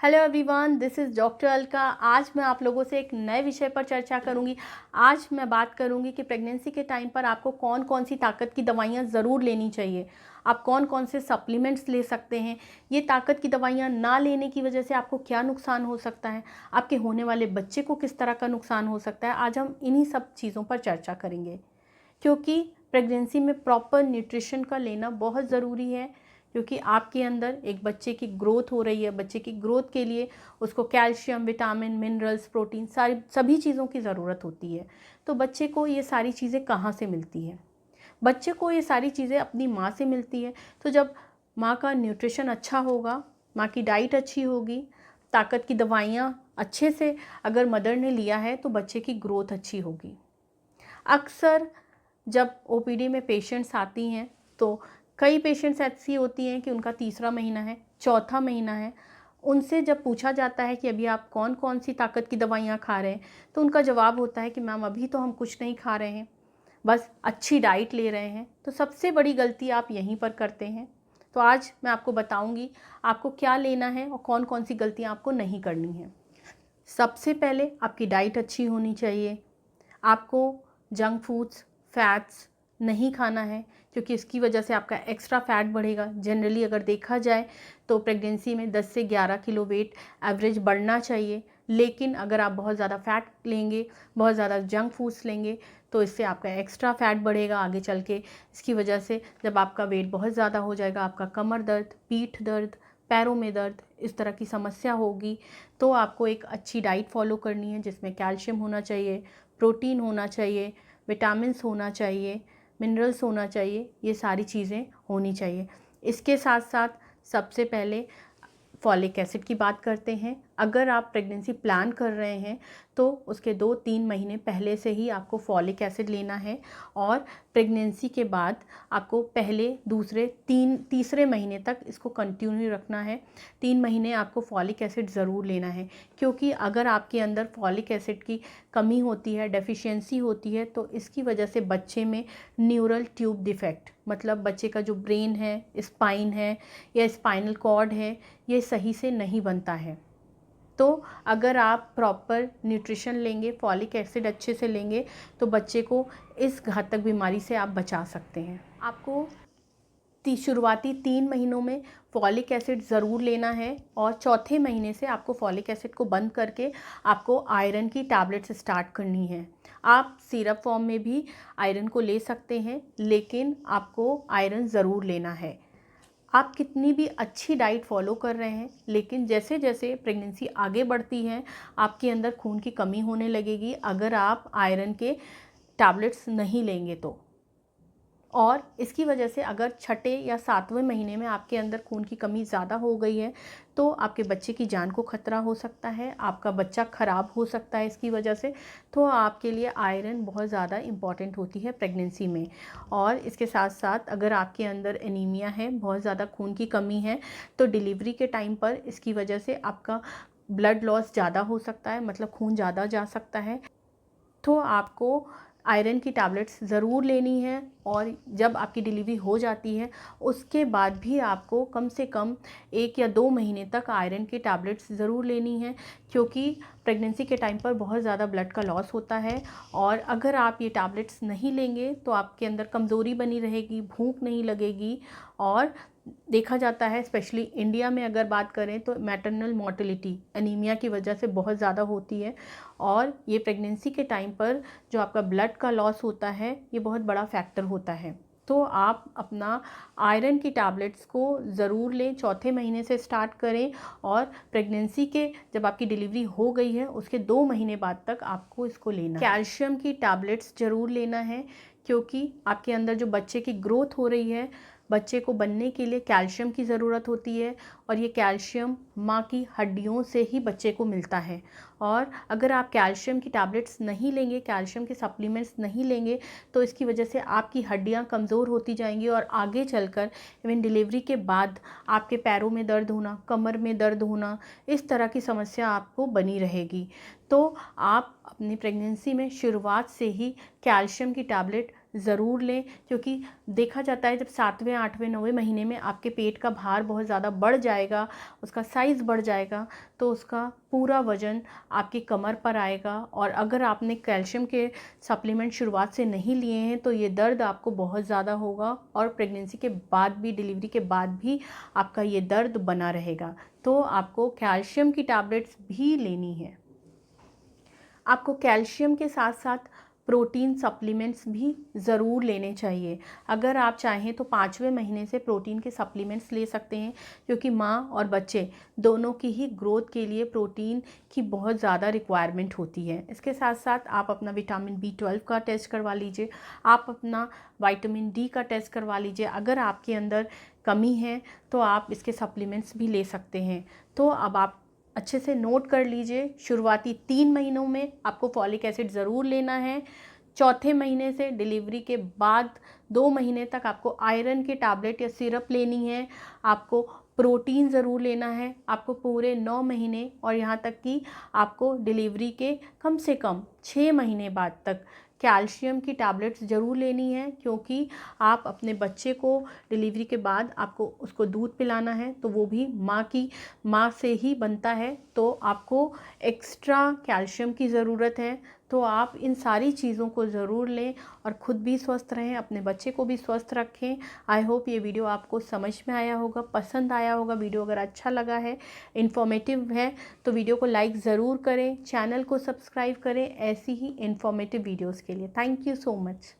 Hello everyone, this is doctor Alka. आज मैं आप लोगों से एक नए विषय पर चर्चा करूंगी। आज मैं बात करूंगी कि प्रेगनेंसी के टाइम पर आपको कौन कौन सी ताकत की दवाइयां ज़रूर लेनी चाहिए। आप कौन कौन से सप्लीमेंट्स ले सकते हैं। ये ताकत की दवाइयां ना लेने की वजह से आपको क्या नुकसान हो सकता है, आपके होने वाले बच्चे को किस तरह का नुकसान हो सकता है। आज हम इन्हीं सब चीज़ों पर चर्चा करेंगे, क्योंकि प्रेगनेंसी में प्रॉपर न्यूट्रिशन का लेना बहुत ज़रूरी है। क्योंकि आपके अंदर एक बच्चे की ग्रोथ हो रही है, बच्चे की ग्रोथ के लिए उसको कैल्शियम, विटामिन, मिनरल्स, प्रोटीन, सभी चीज़ों की ज़रूरत होती है। तो बच्चे को ये सारी चीज़ें कहाँ से मिलती है? बच्चे को ये सारी चीज़ें अपनी माँ से मिलती है। तो जब माँ का न्यूट्रिशन अच्छा होगा, माँ की डाइट अच्छी होगी, ताकत की दवाइयाँ अच्छे से अगर मदर ने लिया है तो बच्चे की ग्रोथ अच्छी होगी। अक्सर जब ओपीडी में पेशेंट्स आती हैं तो कई पेशेंट्स ऐसी होती हैं कि उनका तीसरा महीना है, चौथा महीना है। उनसे जब पूछा जाता है कि अभी आप कौन कौन सी ताकत की दवाइयाँ खा रहे हैं, तो उनका जवाब होता है कि मैम अभी तो हम कुछ नहीं खा रहे हैं, बस अच्छी डाइट ले रहे हैं। तो सबसे बड़ी गलती आप यहीं पर करते हैं। तो आज मैं आपको बताऊंगी आपको क्या लेना है और कौन कौन सी गलतियाँ आपको नहीं करनी है। सबसे पहले आपकी डाइट अच्छी होनी चाहिए। आपको जंक फूड्स, फैट्स नहीं खाना है, क्योंकि इसकी वजह से आपका एक्स्ट्रा फैट बढ़ेगा। जनरली अगर देखा जाए तो प्रेगनेंसी में 10 से 11 किलो वेट एवरेज बढ़ना चाहिए। लेकिन अगर आप बहुत ज़्यादा फैट लेंगे, बहुत ज़्यादा जंक फूड्स लेंगे, तो इससे आपका एक्स्ट्रा फैट बढ़ेगा आगे चल के। इसकी वजह से जब आपका वेट बहुत ज़्यादा हो जाएगा, आपका कमर दर्द, पीठ दर्द, पैरों में दर्द, इस तरह की समस्या होगी। तो आपको एक अच्छी डाइट फॉलो करनी है जिसमें कैल्शियम होना चाहिए, प्रोटीन होना चाहिए, विटामिन्स होना चाहिए, मिनरल्स होना चाहिए, ये सारी चीज़ें होनी चाहिए। इसके साथ साथ सबसे पहले फॉलिक एसिड की बात करते हैं। अगर आप प्रेगनेंसी प्लान कर रहे हैं तो उसके 2-3 महीने पहले से ही आपको फॉलिक एसिड लेना है, और प्रेगनेंसी के बाद आपको पहले, दूसरे, तीसरे महीने तक इसको कंटिन्यू रखना है। 3 महीने आपको फॉलिक एसिड ज़रूर लेना है, क्योंकि अगर आपके अंदर फॉलिक एसिड की कमी होती है, डेफिशिएंसी होती है, तो इसकी वजह से बच्चे में न्यूरल ट्यूब डिफेक्ट, मतलब बच्चे का जो ब्रेन है, स्पाइन है या स्पाइनल कॉर्ड है, ये सही से नहीं बनता है। तो अगर आप प्रॉपर न्यूट्रिशन लेंगे, फॉलिक एसिड अच्छे से लेंगे, तो बच्चे को इस घातक बीमारी से आप बचा सकते हैं। आपको शुरुआती 3 महीनों में फॉलिक एसिड ज़रूर लेना है, और चौथे महीने से आपको फॉलिक एसिड को बंद करके आपको आयरन की टैबलेट्स स्टार्ट करनी है। आप सिरप फॉर्म में भी आयरन को ले सकते हैं, लेकिन आपको आयरन ज़रूर लेना है। आप कितनी भी अच्छी डाइट फॉलो कर रहे हैं, लेकिन जैसे जैसे प्रेगनेंसी आगे बढ़ती है आपके अंदर खून की कमी होने लगेगी अगर आप आयरन के टैबलेट्स नहीं लेंगे तो। और इसकी वजह से अगर छठे या 7वें महीने में आपके अंदर खून की कमी ज़्यादा हो गई है तो आपके बच्चे की जान को खतरा हो सकता है, आपका बच्चा ख़राब हो सकता है इसकी वजह से। तो आपके लिए आयरन बहुत ज़्यादा इम्पॉर्टेंट होती है प्रेगनेंसी में। और इसके साथ साथ अगर आपके अंदर एनीमिया है, बहुत ज़्यादा खून की कमी है, तो डिलीवरी के टाइम पर इसकी वजह से आपका ब्लड लॉस ज़्यादा हो सकता है, मतलब खून ज़्यादा जा सकता है। तो आपको आयरन की टैबलेट्स ज़रूर लेनी है। और जब आपकी डिलीवरी हो जाती है उसके बाद भी आपको कम से कम 1 या 2 महीने तक आयरन की टैबलेट्स ज़रूर लेनी है, क्योंकि प्रेगनेंसी के टाइम पर बहुत ज़्यादा ब्लड का लॉस होता है। और अगर आप ये टैबलेट्स नहीं लेंगे तो आपके अंदर कमज़ोरी बनी रहेगी, भूख नहीं लगेगी। और देखा जाता है, स्पेशली इंडिया में अगर बात करें, तो मैटरनल मोर्टेलिटी एनीमिया की वजह से बहुत ज़्यादा होती है। और ये प्रेगनेंसी के टाइम पर जो आपका ब्लड का लॉस होता है, ये बहुत बड़ा फैक्टर होता है। तो आप अपना आयरन की टैबलेट्स को ज़रूर लें, चौथे महीने से स्टार्ट करें, और प्रेगनेंसी के जब आपकी डिलीवरी हो गई है उसके 2 महीने बाद तक आपको इसको लेना है। कैल्शियम की टैबलेट्स ज़रूर लेना है, क्योंकि आपके अंदर जो बच्चे की ग्रोथ हो रही है, बच्चे को बनने के लिए कैल्शियम की ज़रूरत होती है, और ये कैल्शियम माँ की हड्डियों से ही बच्चे को मिलता है। और अगर आप कैल्शियम की टैबलेट्स नहीं लेंगे, कैल्शियम के सप्लीमेंट्स नहीं लेंगे, तो इसकी वजह से आपकी हड्डियाँ कमज़ोर होती जाएंगी, और आगे चलकर इवन डिलीवरी के बाद आपके पैरों में दर्द होना, कमर में दर्द होना, इस तरह की समस्या आपको बनी रहेगी। तो आप अपनी प्रेगनेंसी में शुरुआत से ही कैल्शियम की टैबलेट ज़रूर लें, क्योंकि देखा जाता है जब 7वें 8वें 9वें महीने में आपके पेट का भार बहुत ज़्यादा बढ़ जाएगा, उसका साइज़ बढ़ जाएगा, तो उसका पूरा वज़न आपकी कमर पर आएगा। और अगर आपने कैल्शियम के सप्लीमेंट शुरुआत से नहीं लिए हैं तो ये दर्द आपको बहुत ज़्यादा होगा और प्रेगनेंसी के बाद भी, डिलीवरी के बाद भी आपका ये दर्द बना रहेगा। तो आपको कैल्शियम की टैबलेट्स भी लेनी है। आपको कैल्शियम के साथ साथ प्रोटीन सप्लीमेंट्स भी ज़रूर लेने चाहिए। अगर आप चाहें तो 5वें महीने से प्रोटीन के सप्लीमेंट्स ले सकते हैं, क्योंकि माँ और बच्चे दोनों की ही ग्रोथ के लिए प्रोटीन की बहुत ज़्यादा रिक्वायरमेंट होती है। इसके साथ साथ आप अपना विटामिन B12 का टेस्ट करवा लीजिए, आप अपना विटामिन D का टेस्ट करवा लीजिए। अगर आपके अंदर कमी है तो आप इसके सप्लीमेंट्स भी ले सकते हैं। तो अब आप अच्छे से नोट कर लीजिए, शुरुआती 3 महीनों में आपको फॉलिक एसिड ज़रूर लेना है। चौथे महीने से डिलीवरी के बाद 2 महीने तक आपको आयरन के टैबलेट या सिरप लेनी है। आपको प्रोटीन ज़रूर लेना है। आपको पूरे 9 महीने और यहाँ तक कि आपको डिलीवरी के कम से कम 6 महीने बाद तक कैल्शियम की टैबलेट्स ज़रूर लेनी है, क्योंकि आप अपने बच्चे को डिलीवरी के बाद आपको उसको दूध पिलाना है, तो वो भी माँ से ही बनता है, तो आपको एक्स्ट्रा कैल्शियम की ज़रूरत है। तो आप इन सारी चीज़ों को ज़रूर लें और ख़ुद भी स्वस्थ रहें, अपने बच्चे को भी स्वस्थ रखें। आई होप ये वीडियो आपको समझ में आया होगा, पसंद आया होगा। वीडियो अगर अच्छा लगा है, इन्फॉर्मेटिव है, तो वीडियो को लाइक ज़रूर करें, चैनल को सब्सक्राइब करें ऐसी ही इन्फॉर्मेटिव वीडियोज़ के लिए। Thank you so much.